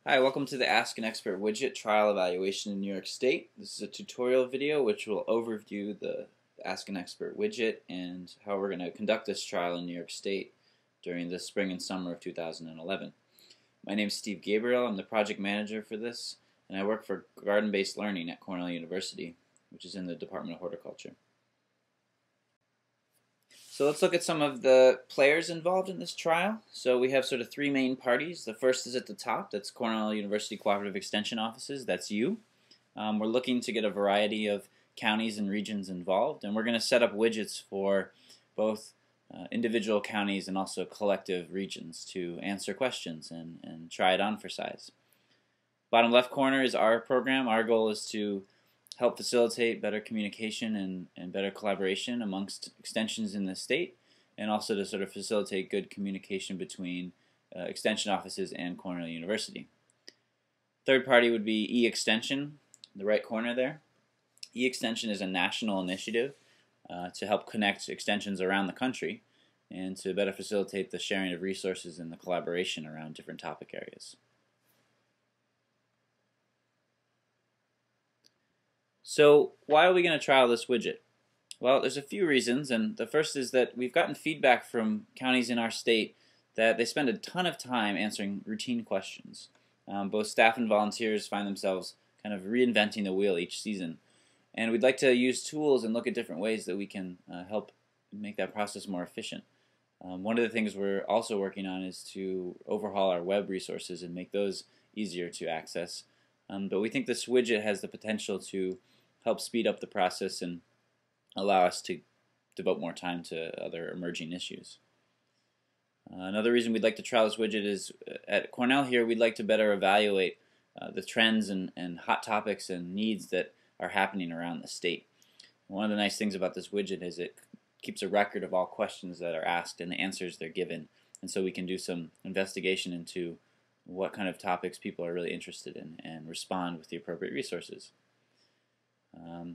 Hi, welcome to the Ask an Expert widget trial evaluation in New York State. This is a tutorial video which will overview the Ask an Expert widget and how we're going to conduct this trial in New York State during the spring and summer of 2011. My name is Steve Gabriel. I'm the project manager for this, and I work for Garden-Based Learning at Cornell University, which is in the Department of Horticulture. So let's look at some of the players involved in this trial. So we have sort of three main parties. The first is at the top. That's Cornell University Cooperative Extension Offices. That's you. We're looking to get a variety of counties and regions involved, and we're going to set up widgets for both individual counties and also collective regions to answer questions and try it on for size. Bottom left corner is our program. Our goal is to help facilitate better communication and better collaboration amongst extensions in the state, and also to sort of facilitate good communication between extension offices and Cornell University. Third party would be e-extension, the right corner there. E-extension is a national initiative to help connect extensions around the country and to better facilitate the sharing of resources and the collaboration around different topic areas. So why are we going to trial this widget? Well, there's a few reasons, and the first is that we've gotten feedback from counties in our state that they spend a ton of time answering routine questions. Both staff and volunteers find themselves kind of reinventing the wheel each season, and we'd like to use tools and look at different ways that we can help make that process more efficient. One of the things we're also working on is to overhaul our web resources and make those easier to access. But we think this widget has the potential to help speed up the process and allow us to devote more time to other emerging issues. Another reason we'd like to trial this widget is at Cornell here we'd like to better evaluate the trends and hot topics and needs that are happening around the state. One of the nice things about this widget is it keeps a record of all questions that are asked and the answers they're given, and so we can do some investigation into what kind of topics people are really interested in and respond with the appropriate resources.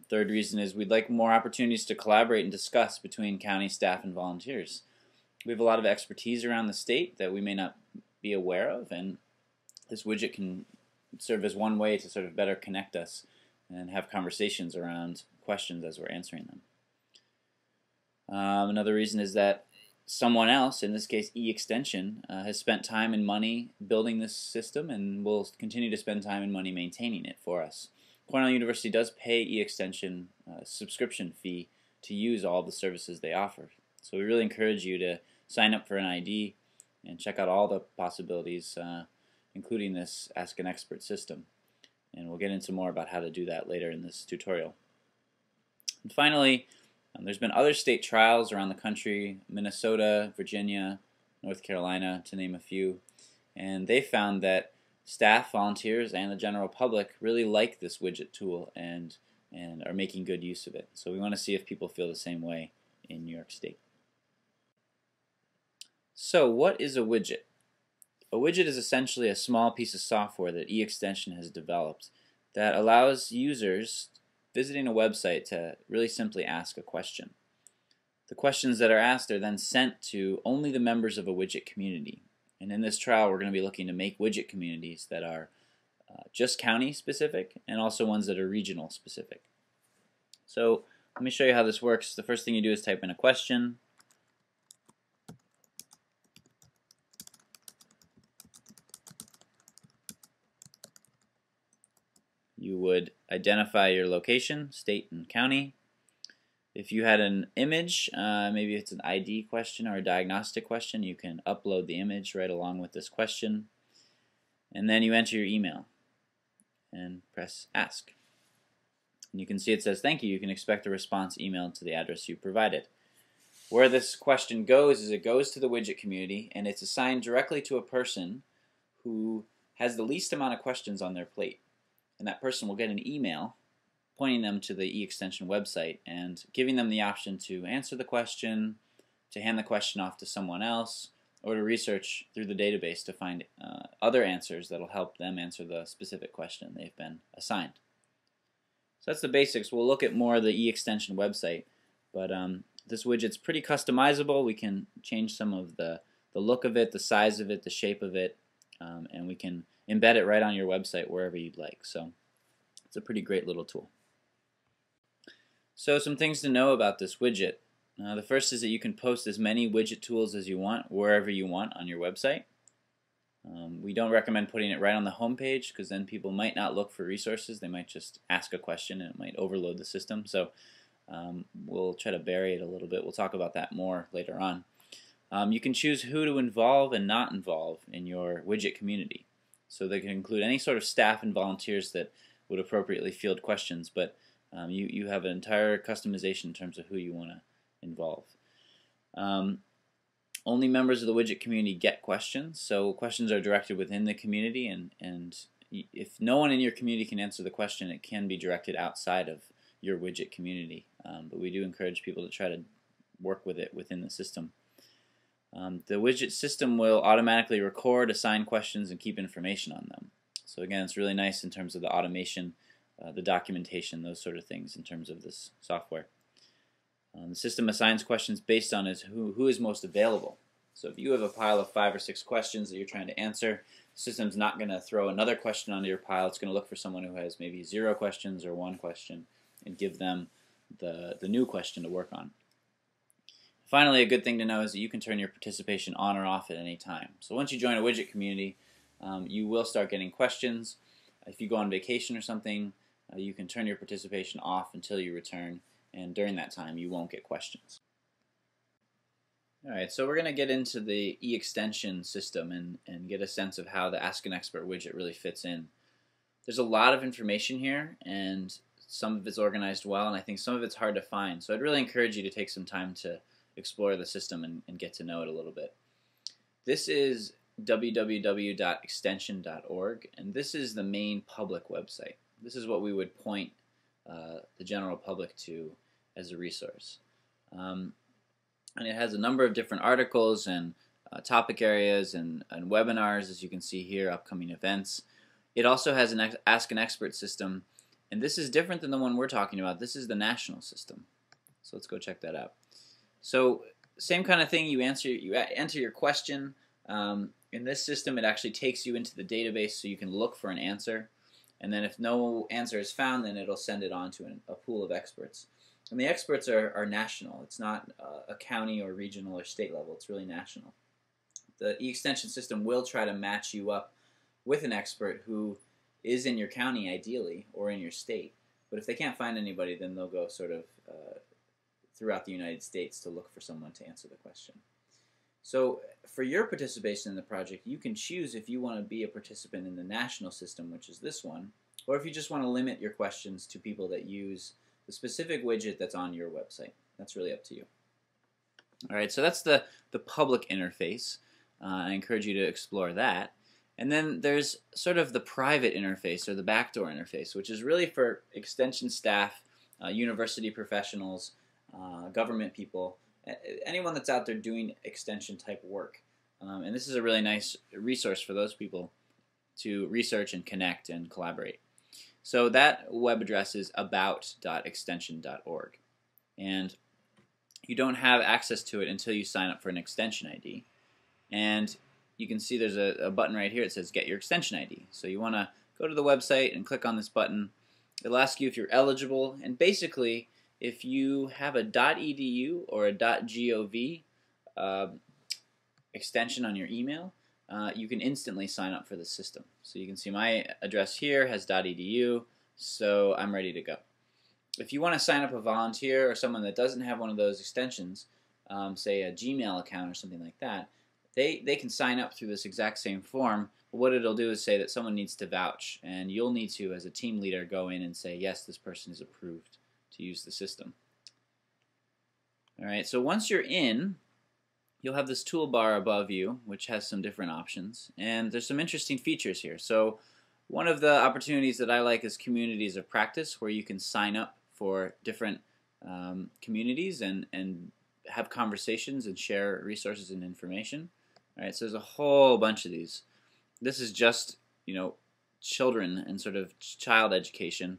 Third reason is we'd like more opportunities to collaborate and discuss between county staff and volunteers. We have a lot of expertise around the state that we may not be aware of, and this widget can serve as one way to sort of better connect us and have conversations around questions as we're answering them. Another reason is that someone else, in this case e-extension, has spent time and money building this system and will continue to spend time and money maintaining it for us. Cornell University does pay e-extension a subscription fee to use all the services they offer. So we really encourage you to sign up for an ID and check out all the possibilities, including this Ask an Expert system. And we'll get into more about how to do that later in this tutorial. And finally, there's been other state trials around the country, Minnesota, Virginia, North Carolina, to name a few, and they found that staff, volunteers, and the general public really like this widget tool and are making good use of it. So we want to see if people feel the same way in New York State. So what is a widget? A widget is essentially a small piece of software that e-extension has developed that allows users visiting a website to really simply ask a question. The questions that are asked are then sent to only the members of a widget community. And in this trial we're going to be looking to make widget communities that are just county specific and also ones that are regional specific. So let me show you how this works. The first thing you do is type in a question. You would identify your location, state and county. If you had an image, maybe it's an ID question or a diagnostic question, you can upload the image right along with this question. And then you enter your email and press Ask. And you can see it says, "Thank you. You can expect a response emailed to the address you provided." Where this question goes is it goes to the widget community and it's assigned directly to a person who has the least amount of questions on their plate. And that person will get an email pointing them to the e-extension website and giving them the option to answer the question, to hand the question off to someone else, or to research through the database to find other answers that will help them answer the specific question they've been assigned. So that's the basics. We'll look at more of the e-extension website, but this widget's pretty customizable. We can change some of the look of it, the size of it, the shape of it, and we can embed it right on your website wherever you'd like. So it's a pretty great little tool. So some things to know about this widget. The first is that you can post as many widget tools as you want wherever you want on your website. We don't recommend putting it right on the home page because then people might not look for resources. They might just ask a question and it might overload the system. So we'll try to bury it a little bit. We'll talk about that more later on. You can choose who to involve and not involve in your widget community. So they can include any sort of staff and volunteers that would appropriately field questions, but you have an entire customization in terms of who you want to involve. Only members of the widget community get questions, so questions are directed within the community, and if no one in your community can answer the question, it can be directed outside of your widget community. But we do encourage people to try to work with it within the system. The widget system will automatically record, assign questions, and keep information on them. So again, it's really nice in terms of the automation, the documentation, those sort of things in terms of this software. The system assigns questions based on who is most available. So if you have a pile of 5 or 6 questions that you're trying to answer, the system's not going to throw another question onto your pile. It's going to look for someone who has maybe 0 questions or 1 question and give them the new question to work on. Finally, a good thing to know is that you can turn your participation on or off at any time. So once you join a widget community, you will start getting questions. If you go on vacation or something, you can turn your participation off until you return, and during that time you won't get questions. Alright, so we're going to get into the e-extension system and get a sense of how the Ask an Expert widget really fits in. There's a lot of information here, and some of it's organized well, and I think some of it's hard to find. So I'd really encourage you to take some time to explore the system and get to know it a little bit. This is www.extension.org, and this is the main public website. This is what we would point the general public to as a resource. And it has a number of different articles and topic areas and webinars, as you can see here, upcoming events. It also has an Ask an Expert system, and this is different than the one we're talking about. This is the national system. So let's go check that out. So same kind of thing, you enter your question. In this system, it actually takes you into the database so you can look for an answer. And then if no answer is found, then it'll send it on to a pool of experts. And the experts are national. It's not a county or regional or state level. It's really national. The e-extension system will try to match you up with an expert who is in your county ideally or in your state. But if they can't find anybody, then they'll go sort of throughout the United States to look for someone to answer the question. So for your participation in the project, you can choose if you want to be a participant in the national system, which is this one, or if you just want to limit your questions to people that use the specific widget that's on your website. That's really up to you. Alright, so that's the public interface. I encourage you to explore that. And then there's sort of the private interface or the backdoor interface, which is really for extension staff, university professionals, government people, anyone that's out there doing extension type work. And this is a really nice resource for those people to research and connect and collaborate. So that web address is about.extension.org. And you don't have access to it until you sign up for an extension ID. And you can see there's a button right here that says Get Your Extension ID. So you want to go to the website and click on this button. It'll ask you if you're eligible, and basically if you have a .edu or a .gov extension on your email, you can instantly sign up for the system. So you can see my address here has .edu, so I'm ready to go. If you want to sign up a volunteer or someone that doesn't have one of those extensions, say a Gmail account or something like that, they can sign up through this exact same form. What it'll do is say that someone needs to vouch, and you'll need to, as a team leader, go in and say, yes, this person is approved to use the system. Alright, so once you're in, you'll have this toolbar above you, which has some different options, and there's some interesting features here. So one of the opportunities that I like is communities of practice, where you can sign up for different communities and have conversations and share resources and information. Alright, so there's a whole bunch of these. This is just, children and sort of child education.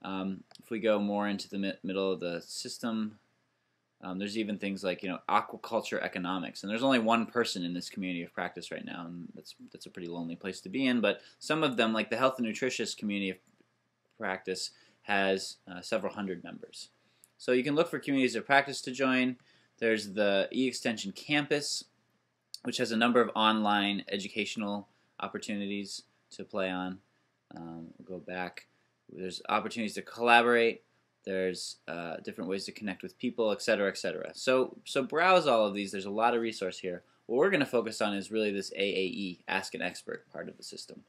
If we go more into the middle of the system, There's even things like aquaculture economics, and there's only one person in this community of practice right now, and that's a pretty lonely place to be in. But some of them, like the health and nutritious community of practice, has several hundred members. So you can look for communities of practice to join. There's the eXtension campus, which has a number of online educational opportunities to play on. We'll go back. There's opportunities to collaborate. There's different ways to connect with people, etc., etc. So browse all of these. There's a lot of resource here. What we're going to focus on is really this AAE, Ask an Expert, part of the system.